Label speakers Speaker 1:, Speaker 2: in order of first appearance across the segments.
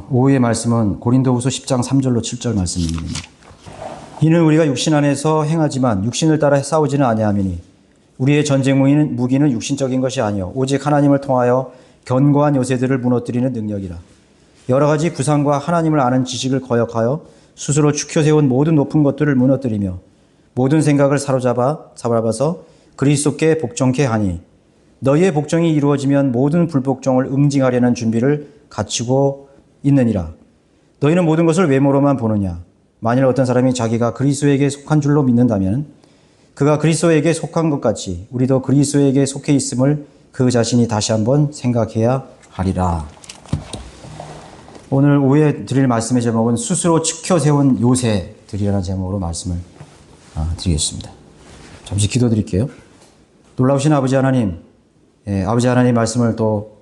Speaker 1: 오후의 말씀은 고린도후서 10장 3절로 7절 말씀입니다. 이는 우리가 육신 안에서 행하지만 육신을 따라 싸우지는 아니하미니 우리의 전쟁 무기는 육신적인 것이 아니요 오직 하나님을 통하여 견고한 요새들을 무너뜨리는 능력이라. 여러 가지 구상과 하나님을 아는 지식을 거역하여 스스로 축혀 세운 모든 높은 것들을 무너뜨리며 모든 생각을 사로잡아서 그리스도께 복종케 하니 너희의 복종이 이루어지면 모든 불복종을 응징하려는 준비를 갖추고 있느니라. 너희는 모든 것을 외모로만 보느냐. 만일 어떤 사람이 자기가 그리스도에게 속한 줄로 믿는다면 그가 그리스도에게 속한 것 같이 우리도 그리스도에게 속해 있음을 그 자신이 다시 한번 생각해야 하리라. 오늘 오후에 드릴 말씀의 제목은 스스로 지켜 세운 요새들이라는 제목으로 말씀을 드리겠습니다. 잠시 기도드릴게요. 놀라우신 아버지 하나님, 아버지 하나님 말씀을 또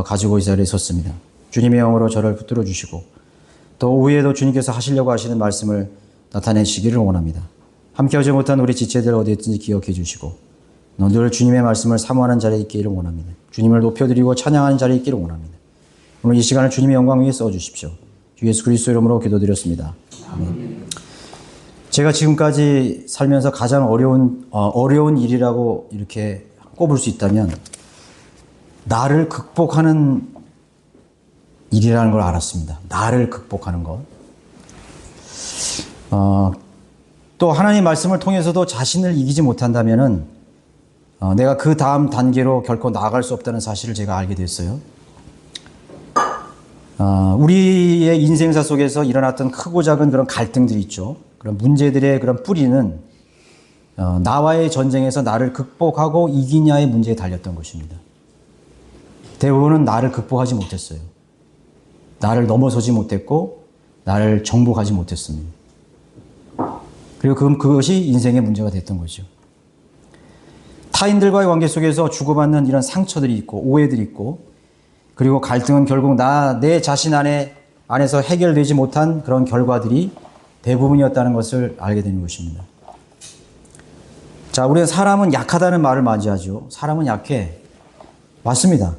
Speaker 1: 가지고 이 자리에 섰습니다. 주님의 영으로 저를 붙들어 주시고 또 오후에도 주님께서 하시려고 하시는 말씀을 나타내시기를 원합니다. 함께하지 못한 우리 지체들 어디 있든지 기억해 주시고 늘 주님의 말씀을 사모하는 자리에 있기를 원합니다. 주님을 높여드리고 찬양하는 자리에 있기를 원합니다. 오늘 이 시간을 주님의 영광 위에 써주십시오. 주 예수 그리스도 이름으로 기도드렸습니다. 아멘. 제가 지금까지 살면서 가장 어려운 일이라고 이렇게 꼽을 수 있다면 나를 극복하는 일이라는 걸 알았습니다. 나를 극복하는 것. 또 하나님 말씀을 통해서도 자신을 이기지 못한다면은 내가 그 다음 단계로 결코 나아갈 수 없다는 사실을 제가 알게 됐어요. 우리의 인생사 속에서 일어났던 크고 작은 그런 갈등들이 있죠. 그런 문제들의 그런 뿌리는 나와의 전쟁에서 나를 극복하고 이기냐의 문제에 달렸던 것입니다. 대부분은 나를 극복하지 못했어요. 나를 넘어서지 못했고 나를 정복하지 못했습니다. 그리고 그것이 인생의 문제가 됐던 거죠. 타인들과의 관계 속에서 주고받는 이런 상처들이 있고 오해들이 있고 그리고 갈등은 결국 내 자신 안에서 해결되지 못한 그런 결과들이 대부분이었다는 것을 알게 되는 것입니다. 자, 우리는 사람은 약하다는 말을 맞이하죠. 사람은 약해. 맞습니다.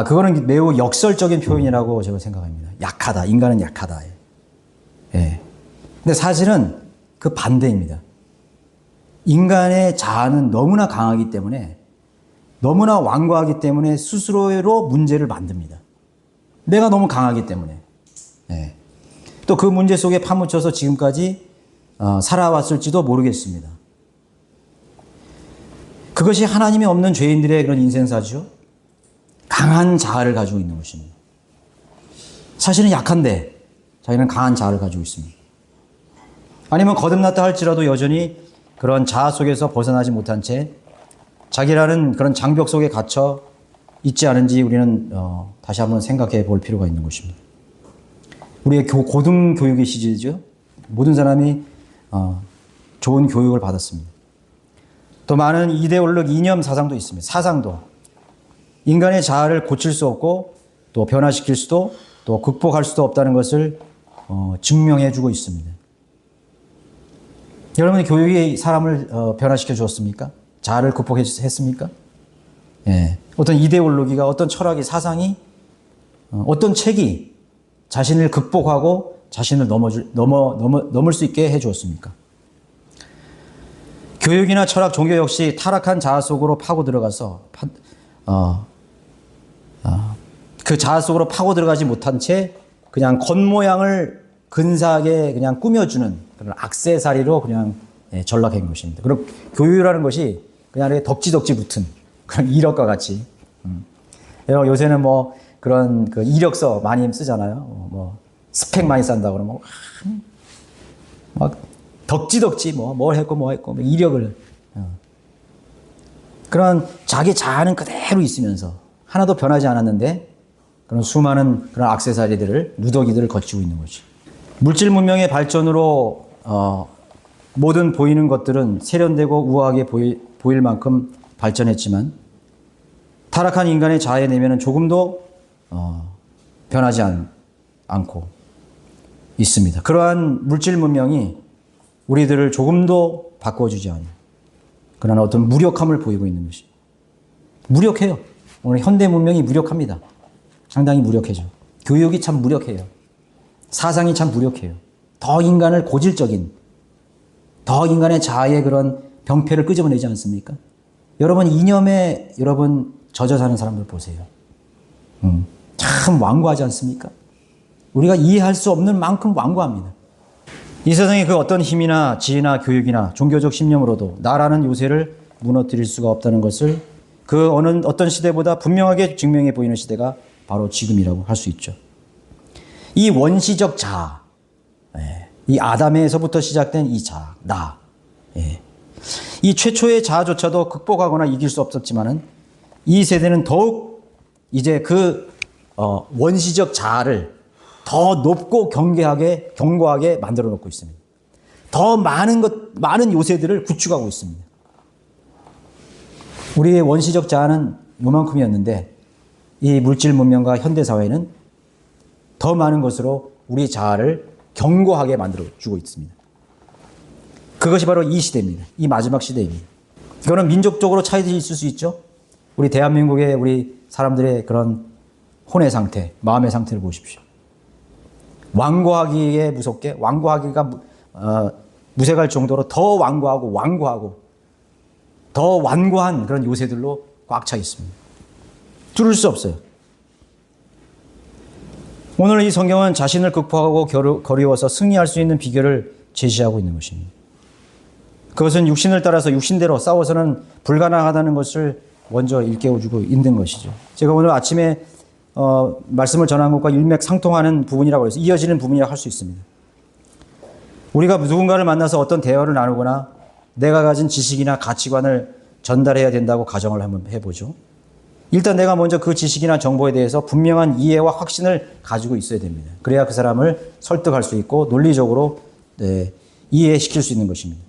Speaker 1: 그거는 매우 역설적인 표현이라고 제가 생각합니다. 약하다. 인간은 약하다. 예. 근데 사실은 그 반대입니다. 인간의 자아는 너무나 강하기 때문에 너무나 완고하기 때문에 스스로로 문제를 만듭니다. 내가 너무 강하기 때문에. 예. 또 그 문제 속에 파묻혀서 지금까지 살아왔을지도 모르겠습니다. 그것이 하나님이 없는 죄인들의 그런 인생사죠. 강한 자아를 가지고 있는 것입니다. 사실은 약한데 자기는 강한 자아를 가지고 있습니다. 아니면 거듭났다 할지라도 여전히 그런 자아 속에서 벗어나지 못한 채 자기라는 그런 장벽 속에 갇혀 있지 않은지 우리는 다시 한번 생각해 볼 필요가 있는 것입니다. 우리의 고등교육의 시절이죠. 모든 사람이 좋은 교육을 받았습니다. 또 많은 이데올로기 이념 사상도 있습니다. 사상도. 인간의 자아를 고칠 수 없고 또 변화시킬 수도 또 극복할 수도 없다는 것을 증명해 주고 있습니다. 여러분의 교육이 사람을 변화시켜 주었습니까? 자아를 극복했습니까? 예. 어떤 이데올로기가, 어떤 철학이, 사상이, 어떤 책이 자신을 극복하고 자신을 넘을 수 있게 해 주었습니까? 교육이나 철학, 종교 역시 타락한 자아 속으로 파고 들어가서 그 자아 속으로 파고 들어가지 못한 채 그냥 겉모양을 근사하게 그냥 꾸며주는 그런 액세서리로 그냥 전락한 것입니다. 그리고 교육이라는 것이 그냥 덕지덕지 붙은 그런 이력과 같이. 요새는 뭐 그런 그 이력서 많이 쓰잖아요. 뭐 스펙 많이 싼다고 그러면 막 덕지덕지 뭘 했고 이력을. 그런 자기 자아는 그대로 있으면서 하나도 변하지 않았는데 그런 수많은 그런 액세서리들을 누더기들을 거치고 있는 거지. 물질 문명의 발전으로 모든 보이는 것들은 세련되고 우아하게 보일 만큼 발전했지만 타락한 인간의 자아의 내면은 조금도 변하지 않고 있습니다. 그러한 물질 문명이 우리들을 조금도 바꿔주지 않아요. 그러나 어떤 무력함을 보이고 있는 것입니다. 무력해요. 오늘 현대 문명이 무력합니다. 상당히 무력해져. 교육이 참 무력해요. 사상이 참 무력해요. 더 인간을 고질적인, 더 인간의 자아의 그런 병폐를 끄집어내지 않습니까? 여러분 이념에 여러분 젖어 사는 사람들 보세요. 참 완고하지 않습니까? 우리가 이해할 수 없는 만큼 완고합니다. 이 세상에 그 어떤 힘이나 지혜나 교육이나 종교적 신념으로도 나라는 요새를 무너뜨릴 수가 없다는 것을 그 어떤 시대보다 분명하게 증명해 보이는 시대가 바로 지금이라고 할 수 있죠. 이 원시적 자아, 이 아담에서부터 시작된 이 자아, 나, 이 최초의 자아조차도 극복하거나 이길 수 없었지만은 이 세대는 더욱 이제 그 원시적 자아를 더 높고 견고하게 만들어 놓고 있습니다. 더 많은 요새들을 구축하고 있습니다. 우리의 원시적 자아는 요만큼이었는데 이 물질 문명과 현대 사회는 더 많은 것으로 우리 자아를 견고하게 만들어 주고 있습니다. 그것이 바로 이 시대입니다. 이 마지막 시대입니다. 이거는 민족적으로 차이들이 있을 수 있죠. 우리 대한민국의 우리 사람들의 그런 혼의 상태, 마음의 상태를 보십시오. 완고하기에 무섭게, 완고하기가 무색할 정도로 더 완고하고 더 완고한 그런 요새들로 꽉 차 있습니다. 뚫을 수 없어요. 오늘 이 성경은 자신을 극복하고 거리워서 승리할 수 있는 비결을 제시하고 있는 것입니다. 그것은 육신을 따라서 육신대로 싸워서는 불가능하다는 것을 먼저 일깨워주고 있는 것이죠. 제가 오늘 아침에 말씀을 전한 것과 일맥상통하는 부분이라고 해서 이어지는 부분이라고 할 수 있습니다. 우리가 누군가를 만나서 어떤 대화를 나누거나 내가 가진 지식이나 가치관을 전달해야 된다고 가정을 한번 해보죠. 일단 내가 먼저 그 지식이나 정보에 대해서 분명한 이해와 확신을 가지고 있어야 됩니다. 그래야 그 사람을 설득할 수 있고 논리적으로 이해시킬 수 있는 것입니다.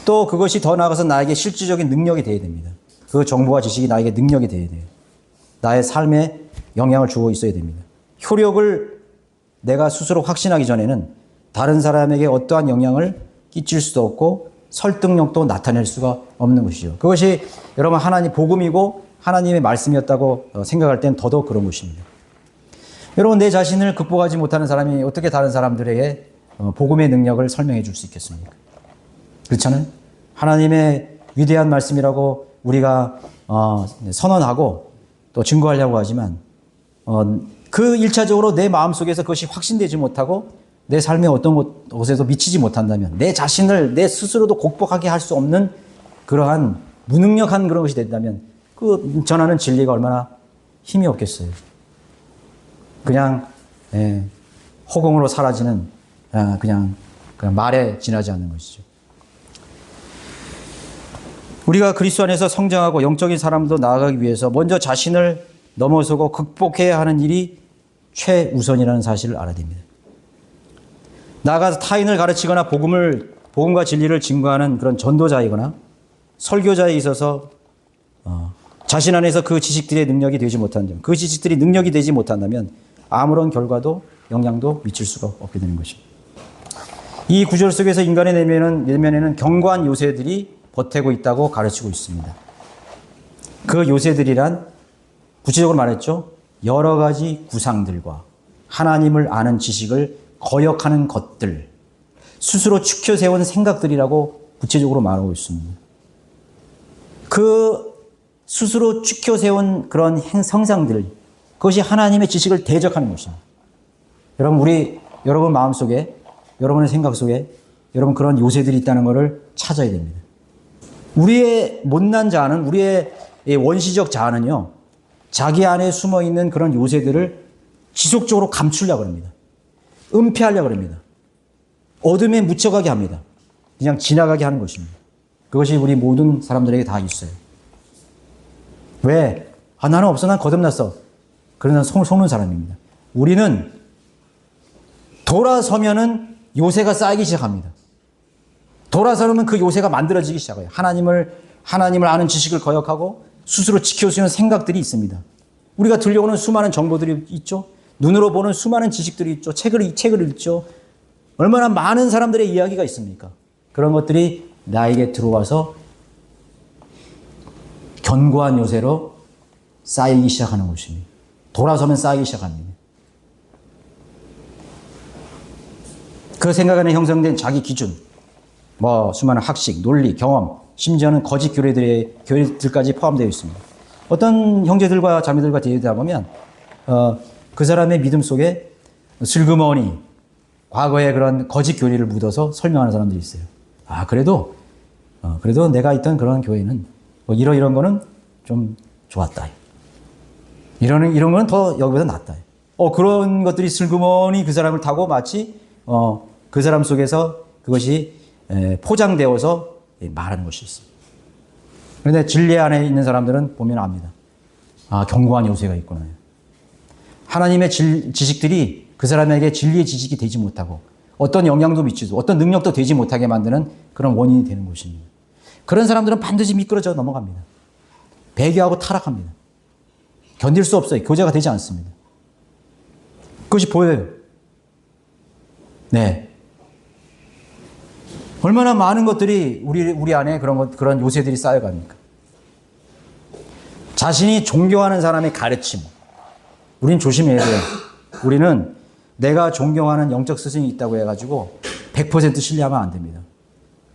Speaker 1: 또 그것이 더 나아가서 나에게 실질적인 능력이 되어야 됩니다. 그 정보와 지식이 나에게 능력이 되어야 돼요. 나의 삶에 영향을 주고 있어야 됩니다. 효력을 내가 스스로 확신하기 전에는 다른 사람에게 어떠한 영향을 끼칠 수도 없고 설득력도 나타낼 수가 없는 것이죠. 그것이 여러분 하나님 복음이고 하나님의 말씀이었다고 생각할 땐 더더욱 그런 것입니다. 여러분 내 자신을 극복하지 못하는 사람이 어떻게 다른 사람들에게 복음의 능력을 설명해 줄 수 있겠습니까? 그렇잖아요? 하나님의 위대한 말씀이라고 우리가 선언하고 또 증거하려고 하지만 그 1차적으로 내 마음속에서 그것이 확신되지 못하고 내 삶의 어떤 곳에도 미치지 못한다면 내 자신을 내 스스로도 극복하게 할 수 없는 그러한 무능력한 그런 것이 된다면 그 전하는 진리가 얼마나 힘이 없겠어요. 그냥 허공으로 사라지는 그냥 말에 지나지 않는 것이죠. 우리가 그리스도 안에서 성장하고 영적인 사람도 나아가기 위해서 먼저 자신을 넘어서고 극복해야 하는 일이 최우선이라는 사실을 알아야 됩니다. 나아가서 타인을 가르치거나 복음과 진리를 증거하는 그런 전도자이거나 설교자에 있어서 자신 안에서 그 지식들의 능력이 되지 못한다면, 그 지식들이 능력이 되지 못한다면 아무런 결과도 영향도 미칠 수가 없게 되는 것입니다. 이 구절 속에서 인간의 내면에는 견고한 요새들이 보태고 있다고 가르치고 있습니다. 그 요새들이란 구체적으로 말했죠. 여러 가지 구상들과 하나님을 아는 지식을 거역하는 것들, 스스로 추켜 세운 생각들이라고 구체적으로 말하고 있습니다. 그 스스로 추켜 세운 그런 형상들, 그것이 하나님의 지식을 대적하는 것입니다. 여러분 마음속에, 여러분의 생각 속에 여러분 그런 요새들이 있다는 것을 찾아야 됩니다. 우리의 못난 자아는, 우리의 원시적 자아는요, 자기 안에 숨어 있는 그런 요새들을 지속적으로 감추려고 합니다. 은폐하려고 합니다. 어둠에 묻혀가게 합니다. 그냥 지나가게 하는 것입니다. 그것이 우리 모든 사람들에게 다 있어요. 왜? 나는 없어. 난 거듭났어. 그러나 속는 사람입니다. 우리는 돌아서면은 요새가 쌓이기 시작합니다. 돌아서면 그 요새가 만들어지기 시작해요. 하나님을 아는 지식을 거역하고 스스로 지켜주는 생각들이 있습니다. 우리가 들려오는 수많은 정보들이 있죠. 눈으로 보는 수많은 지식들이 있죠. 책을 읽죠. 얼마나 많은 사람들의 이야기가 있습니까? 그런 것들이 나에게 들어와서 견고한 요새로 쌓이기 시작하는 것입니다. 돌아서면 쌓이기 시작합니다. 그 생각 안에 형성된 자기 기준, 수많은 학식, 논리, 경험, 심지어는 거짓 교리들까지 포함되어 있습니다. 어떤 형제들과 자매들과 대화하다 보면 그 사람의 믿음 속에 슬그머니 과거의 그런 거짓 교리를 묻어서 설명하는 사람들이 있어요. 그래도 내가 있던 그런 교회는 이런 거는 좀 좋았다. 이런 거는 더 여기보다 낫다. 그런 것들이 슬그머니 그 사람을 타고 마치 그 사람 속에서 그것이 포장되어서 말하는 것이 있어요. 그런데 진리 안에 있는 사람들은 보면 압니다. 견고한 요새가 있구나. 하나님의 지식들이 그 사람에게 진리의 지식이 되지 못하고 어떤 영향도 미치고 어떤 능력도 되지 못하게 만드는 그런 원인이 되는 것입니다. 그런 사람들은 반드시 미끄러져 넘어갑니다. 배교하고 타락합니다. 견딜 수 없어요. 교제가 되지 않습니다. 그것이 보여요. 네. 얼마나 많은 것들이 우리 안에 그런 요새들이 쌓여갑니까? 자신이 존경하는 사람의 가르침. 우리는 조심해야 돼요. 우리는 내가 존경하는 영적 스승이 있다고 해가지고 100% 신뢰하면 안 됩니다.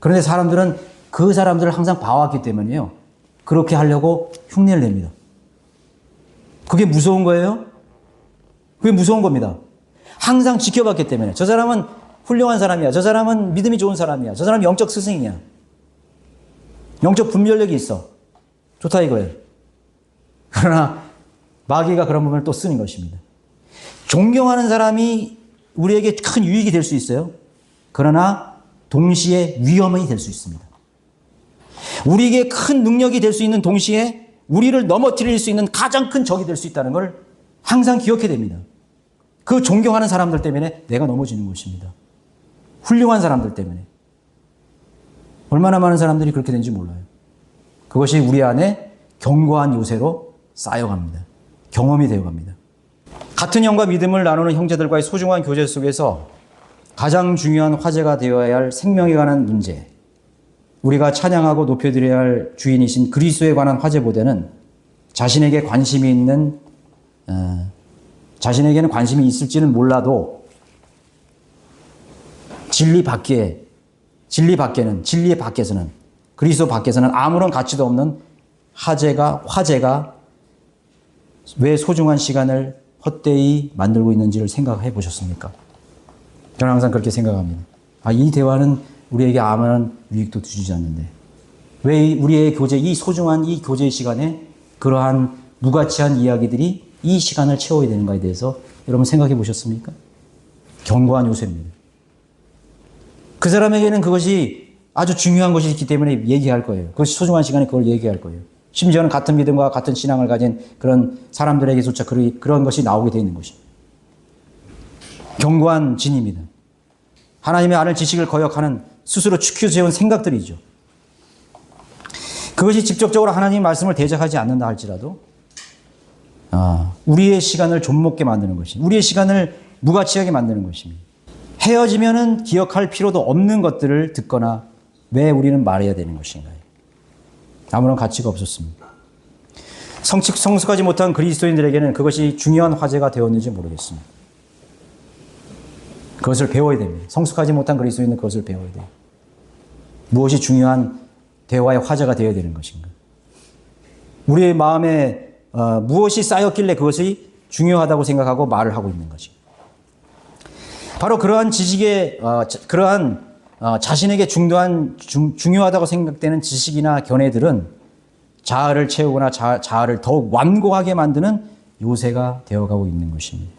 Speaker 1: 그런데 사람들은 그 사람들을 항상 봐왔기 때문에요. 그렇게 하려고 흉내를 냅니다. 그게 무서운 거예요? 그게 무서운 겁니다. 항상 지켜봤기 때문에. 저 사람은 훌륭한 사람이야. 저 사람은 믿음이 좋은 사람이야. 저 사람은 영적 스승이야. 영적 분별력이 있어. 좋다 이거예요. 그러나 마귀가 그런 부분을 또 쓰는 것입니다. 존경하는 사람이 우리에게 큰 유익이 될 수 있어요. 그러나 동시에 위험이 될 수 있습니다. 우리에게 큰 능력이 될 수 있는 동시에 우리를 넘어뜨릴 수 있는 가장 큰 적이 될 수 있다는 걸 항상 기억해야 됩니다. 그 존경하는 사람들 때문에 내가 넘어지는 것입니다. 훌륭한 사람들 때문에. 얼마나 많은 사람들이 그렇게 되는지 몰라요. 그것이 우리 안에 견고한 요새로 쌓여갑니다. 경험이 되어갑니다. 같은 영과 믿음을 나누는 형제들과의 소중한 교제 속에서 가장 중요한 화제가 되어야 할 생명에 관한 문제, 우리가 찬양하고 높여드려야 할 주인이신 그리스도에 관한 화제보다는 자신에게는 관심이 있을지는 몰라도 진리 밖에서는 그리스도 밖에서는 아무런 가치도 없는 화제가 왜 소중한 시간을 헛되이 만들고 있는지를 생각해 보셨습니까? 저는 항상 그렇게 생각합니다. 이 대화는 우리에게 아무런 유익도 주지 않는데 왜 우리의 이 소중한 이 교제의 시간에 그러한 무가치한 이야기들이 이 시간을 채워야 되는가에 대해서 여러분 생각해 보셨습니까? 견고한 요새입니다. 그 사람에게는 그것이 아주 중요한 것이 있기 때문에 얘기할 거예요. 그것이 소중한 시간에 그걸 얘기할 거예요. 심지어는 같은 믿음과 같은 신앙을 가진 그런 사람들에게조차 그런 것이 나오게 되어 있는 것입니다. 견고한 진입니다. 하나님의 아는 지식을 거역하는 스스로 축혀세운 생각들이죠. 그것이 직접적으로 하나님의 말씀을 대적하지 않는다 할지라도 우리의 시간을 좀먹게 만드는 것입니다. 우리의 시간을 무가치하게 만드는 것입니다. 헤어지면은 기억할 필요도 없는 것들을 듣거나 왜 우리는 말해야 되는 것인가요? 아무런 가치가 없었습니다. 성숙하지 못한 그리스도인들에게는 그것이 중요한 화제가 되었는지 모르겠습니다. 그것을 배워야 됩니다. 성숙하지 못한 그리스도인은 그것을 배워야 돼요. 무엇이 중요한 대화의 화제가 되어야 되는 것인가? 우리의 마음에 무엇이 쌓였길래 그것이 중요하다고 생각하고 말을 하고 있는 것인가? 바로 그러한 지식에 자신에게 중요하다고 생각되는 지식이나 견해들은 자아를 채우거나 자아를 더욱 완고하게 만드는 요새가 되어가고 있는 것입니다.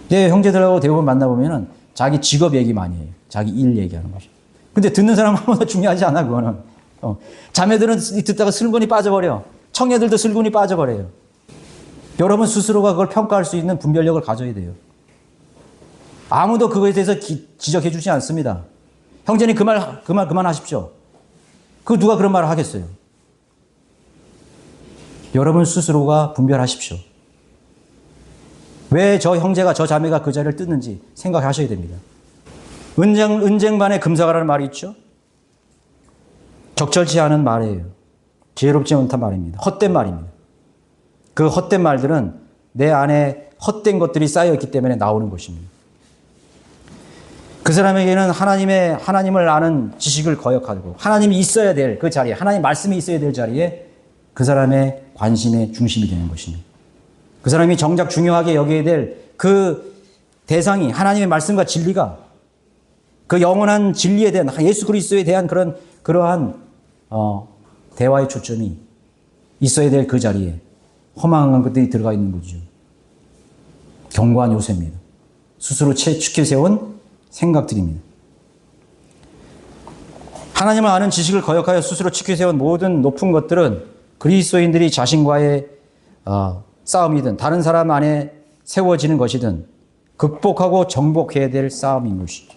Speaker 1: 내 형제들하고 대부분 만나보면 자기 직업 얘기 많이 해요. 자기 일 얘기하는 것이죠. 근데 듣는 사람은 아무도 중요하지 않아, 그거는. 자매들은 듣다가 슬근히 빠져버려. 청년들도 슬근히 빠져버려요. 여러분 스스로가 그걸 평가할 수 있는 분별력을 가져야 돼요. 아무도 그거에 대해서 지적해 주지 않습니다. 형제님 그만하십시오. 누가 그런 말을 하겠어요? 여러분 스스로가 분별하십시오. 왜 저 형제가 저 자매가 그 자리를 뜯는지 생각하셔야 됩니다. 은쟁반에 금사가라는 말이 있죠. 적절치 않은 말이에요. 지혜롭지 못한 말입니다. 헛된 말입니다. 그 헛된 말들은 내 안에 헛된 것들이 쌓여있기 때문에 나오는 것입니다. 그 사람에게는 하나님을 아는 지식을 거역하고 하나님이 있어야 될 그 자리에, 하나님 말씀이 있어야 될 자리에 그 사람의 관심의 중심이 되는 것입니다. 그 사람이 정작 중요하게 여겨야 될 그 대상이 하나님의 말씀과 진리가, 그 영원한 진리에 대한, 예수 그리스도에 대한 그러한 대화의 초점이 있어야 될 그 자리에 허망한 것들이 들어가 있는 거죠. 견고한 요새입니다. 스스로 축해 세운 생각들입니다. 하나님을 아는 지식을 거역하여 스스로 축해 세운 모든 높은 것들은 그리스도인들이 자신과의 싸움이든 다른 사람 안에 세워지는 것이든 극복하고 정복해야 될 싸움인 것이죠.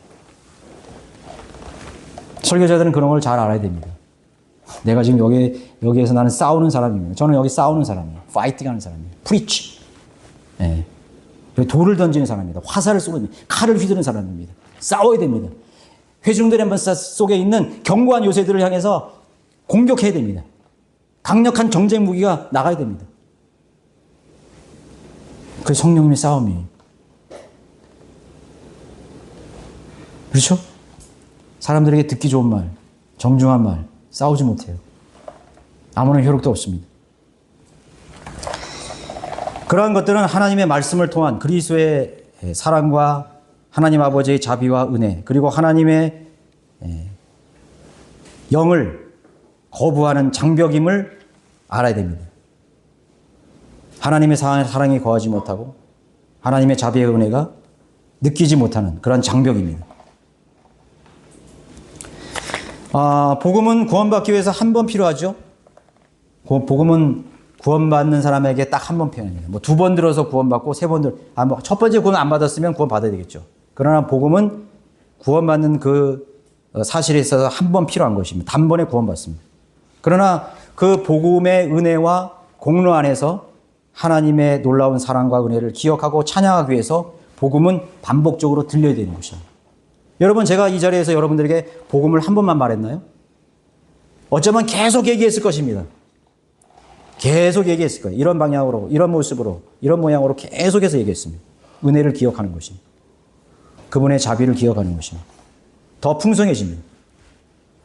Speaker 1: 설교자들은 그런 걸 잘 알아야 됩니다. 내가 지금 여기에서 나는 싸우는 사람입니다. 저는 여기 싸우는 사람이에요. 파이팅 하는 사람이에요. 프리치. 예. 돌을 던지는 사람입니다. 화살을 쏘는, 칼을 휘두르는 사람입니다. 싸워야 됩니다. 회중들의 속에 있는 견고한 요새들을 향해서 공격해야 됩니다. 강력한 정쟁 무기가 나가야 됩니다. 그게 성령님의 싸움이에요. 그렇죠? 사람들에게 듣기 좋은 말, 정중한 말, 싸우지 못해요. 아무런 효력도 없습니다. 그러한 것들은 하나님의 말씀을 통한 그리스도의 사랑과 하나님 아버지의 자비와 은혜, 그리고 하나님의 영을 거부하는 장벽임을 알아야 됩니다. 하나님의 사랑이 거하지 못하고 하나님의 자비의 은혜가 느끼지 못하는 그런 장벽입니다. 복음은 구원받기 위해서 한 번 필요하죠. 복음은 구원받는 사람에게 딱 한 번 필요합니다. 뭐 2번 들어서 구원받고 3번 첫 번째 구원 안 받았으면 구원 받아야 되겠죠. 그러나 복음은 구원받는 그 사실에 있어서 한 번 필요한 것입니다. 단번에 구원받습니다. 그러나 그 복음의 은혜와 공로 안에서 하나님의 놀라운 사랑과 은혜를 기억하고 찬양하기 위해서 복음은 반복적으로 들려야 되는 것입니다. 여러분, 제가 이 자리에서 여러분들에게 복음을 한 번만 말했나요? 어쩌면 계속 얘기했을 것입니다. 계속 얘기했을 거예요. 이런 방향으로, 이런 모습으로, 이런 모양으로 계속해서 얘기했습니다. 은혜를 기억하는 것입니다. 그분의 자비를 기억하는 것입니다. 더 풍성해집니다.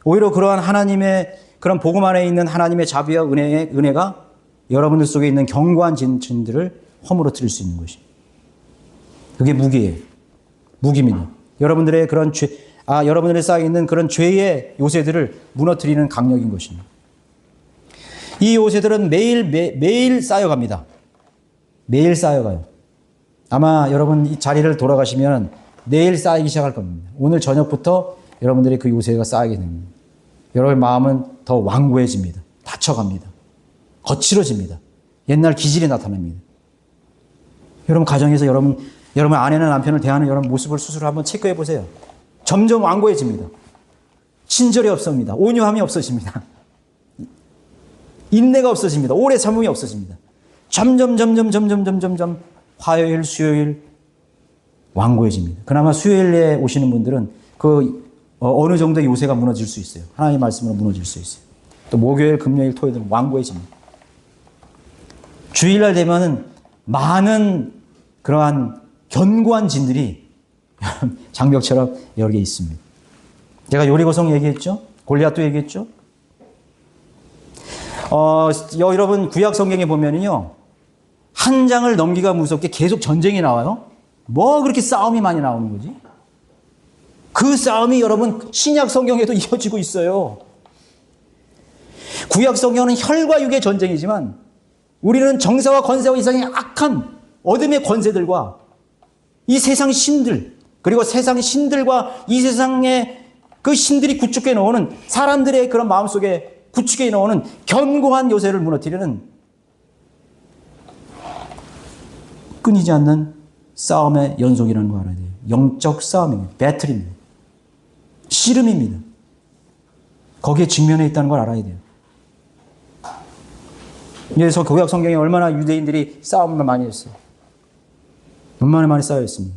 Speaker 1: 오히려 그러한 하나님의, 그런 복음 안에 있는 하나님의 자비와 은혜가 여러분들 속에 있는 견고한 진들을 허물어뜨릴 수 있는 것입니다. 그게 무기예요. 무기입니다. 여러분들의 그런 여러분들의 쌓여 있는 그런 죄의 요새들을 무너뜨리는 강력인 것입니다. 이 요새들은 매일 쌓여갑니다. 매일 쌓여가요. 아마 여러분 이 자리를 돌아가시면 내일 쌓이기 시작할 겁니다. 오늘 저녁부터 여러분들의 그 요새가 쌓이게 됩니다. 여러분의 마음은 더 완고해집니다. 다쳐갑니다. 거칠어집니다. 옛날 기질이 나타납니다. 여러분 가정에서 여러분 아내나 남편을 대하는 여러분 모습을 스스로 한번 체크해 보세요. 점점 완고해집니다. 친절이 없습니다. 온유함이 없어집니다. 인내가 없어집니다. 오래 참음이 없어집니다. 점점 화요일, 수요일 완고해집니다. 그나마 수요일에 오시는 분들은 어느 정도의 요새가 무너질 수 있어요. 하나님의 말씀으로 무너질 수 있어요. 또 목요일, 금요일, 토요일 완고해집니다. 주일날 되면은 많은 그러한 견고한 진들이 장벽처럼 여러 개 있습니다. 제가 요리고성 얘기했죠? 골리앗도 얘기했죠? 여러분 구약 성경에 보면은요, 한 장을 넘기가 무섭게 계속 전쟁이 나와요. 뭐 그렇게 싸움이 많이 나오는 거지? 그 싸움이 여러분 신약 성경에도 이어지고 있어요. 구약 성경은 혈과 육의 전쟁이지만 우리는 정사와 권세와 이상의 악한 어둠의 권세들과 이 세상 신들, 그리고 세상 신들과 이 세상의 그 신들이 구축해 놓은 사람들의 그런 마음속에 구축해 놓은 견고한 요새를 무너뜨리는 끊이지 않는 싸움의 연속이라는 걸 알아야 돼요. 영적 싸움입니다. 배틀입니다. 씨름입니다. 거기에 직면해 있다는 걸 알아야 돼요. 그래서 구약 성경에 얼마나 유대인들이 싸움을 많이 했어요. 얼마나 많이 쌓여 있습니다.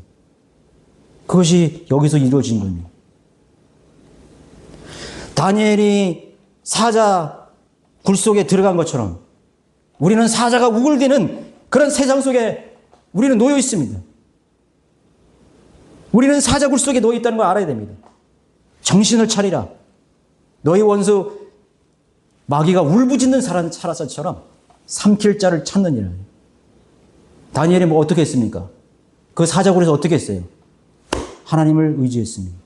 Speaker 1: 그것이 여기서 이루어진 겁니다. 다니엘이 사자 굴 속에 들어간 것처럼 우리는 사자가 우글대는 그런 세상 속에 우리는 놓여 있습니다. 우리는 사자굴 속에 놓여 있다는 걸 알아야 됩니다. 정신을 차리라. 너희 원수 마귀가 울부짖는 사라사처럼 삼킬 자를 찾느니라. 다니엘이 뭐 어떻게 했습니까? 그 사자굴에서 어떻게 했어요? 하나님을 의지했습니다.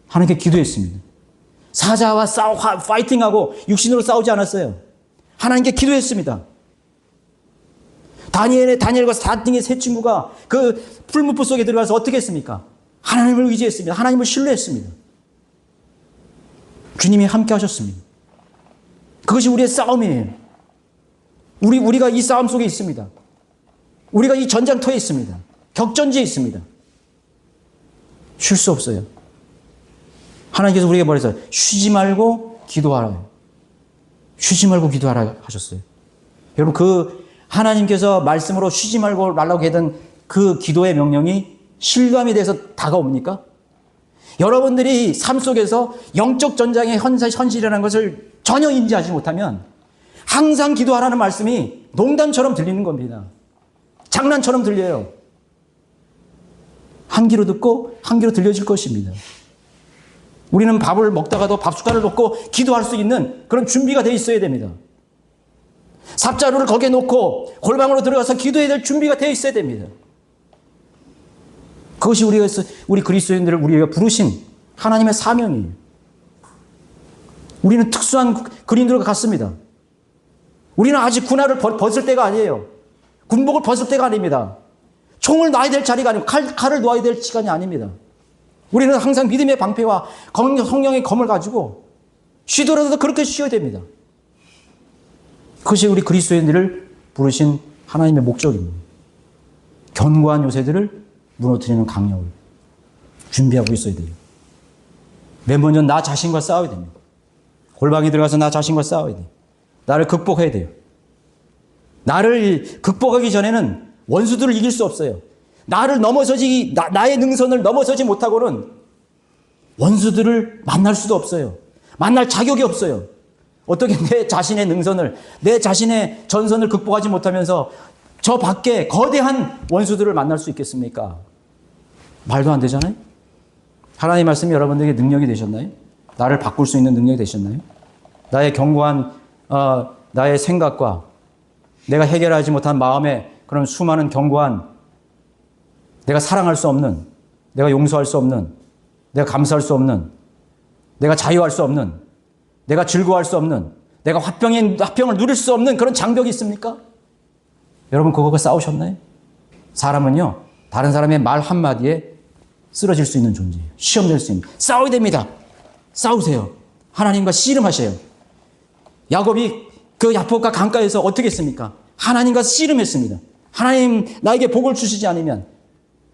Speaker 1: 하나님께 기도했습니다. 사자와 파이팅하고 육신으로 싸우지 않았어요. 하나님께 기도했습니다. 다니엘과 4등의 세 친구가 그 풀무불 속에 들어가서 어떻게 했습니까? 하나님을 의지했습니다. 하나님을 신뢰했습니다. 주님이 함께 하셨습니다. 그것이 우리의 싸움이에요. 우리가 이 싸움 속에 있습니다. 우리가 이 전장터에 있습니다. 격전지에 있습니다. 쉴 수 없어요. 하나님께서 우리에게 말해서 쉬지 말고 기도하라. 쉬지 말고 기도하라 하셨어요. 여러분, 그 하나님께서 말씀으로 쉬지 말라고 했던 그 기도의 명령이 실감이 돼서 다가옵니까? 여러분들이 삶 속에서 영적 전장의 현실이라는 것을 전혀 인지하지 못하면 항상 기도하라는 말씀이 농담처럼 들리는 겁니다. 장난처럼 들려요. 한 귀로 듣고 한 귀로 들려질 것입니다. 우리는 밥을 먹다가도 밥 숟갈을 놓고 기도할 수 있는 그런 준비가 되어 있어야 됩니다. 삽자루를 거기에 놓고 골방으로 들어가서 기도해야 될 준비가 되어 있어야 됩니다. 그것이 우리 그리스도인들을 우리가 부르신 하나님의 사명이에요. 우리는 특수한 그린들과 같습니다. 우리는 아직 군화를 벗을 때가 아니에요. 군복을 벗을 때가 아닙니다. 총을 놔야 될 자리가 아니고 칼을 놓아야 될 시간이 아닙니다. 우리는 항상 믿음의 방패와 성령의 검을 가지고 쉬더라도 그렇게 쉬어야 됩니다. 그것이 우리 그리스도인들을 부르신 하나님의 목적입니다. 견고한 요새들을 무너뜨리는 강력을 준비하고 있어야 돼요. 맨 먼저 나 자신과 싸워야 됩니다. 골방에 들어가서 나 자신과 싸워야 돼요. 나를 극복해야 돼요. 나를 극복하기 전에는 원수들을 이길 수 없어요. 나의 능선을 넘어서지 못하고는 원수들을 만날 수도 없어요. 만날 자격이 없어요. 어떻게 내 자신의 능선을, 내 자신의 전선을 극복하지 못하면서 저 밖에 거대한 원수들을 만날 수 있겠습니까? 말도 안 되잖아요? 하나님의 말씀이 여러분들에게 능력이 되셨나요? 나를 바꿀 수 있는 능력이 되셨나요? 나의 견고한 나의 생각과 내가 해결하지 못한 마음의 그런 수많은 견고한 내가 사랑할 수 없는, 내가 용서할 수 없는, 내가 감사할 수 없는, 내가 자유할 수 없는, 내가 즐거워할 수 없는, 내가 화평을 누릴 수 없는 그런 장벽이 있습니까? 여러분 그거가 싸우셨나요? 사람은요, 다른 사람의 말 한마디에 쓰러질 수 있는 존재예요. 시험 낼 수 있는. 싸워야 됩니다. 싸우세요. 하나님과 씨름하셔요. 야곱이 그 야복과 강가에서 어떻게 했습니까? 하나님과 씨름했습니다. 하나님 나에게 복을 주시지 않으면,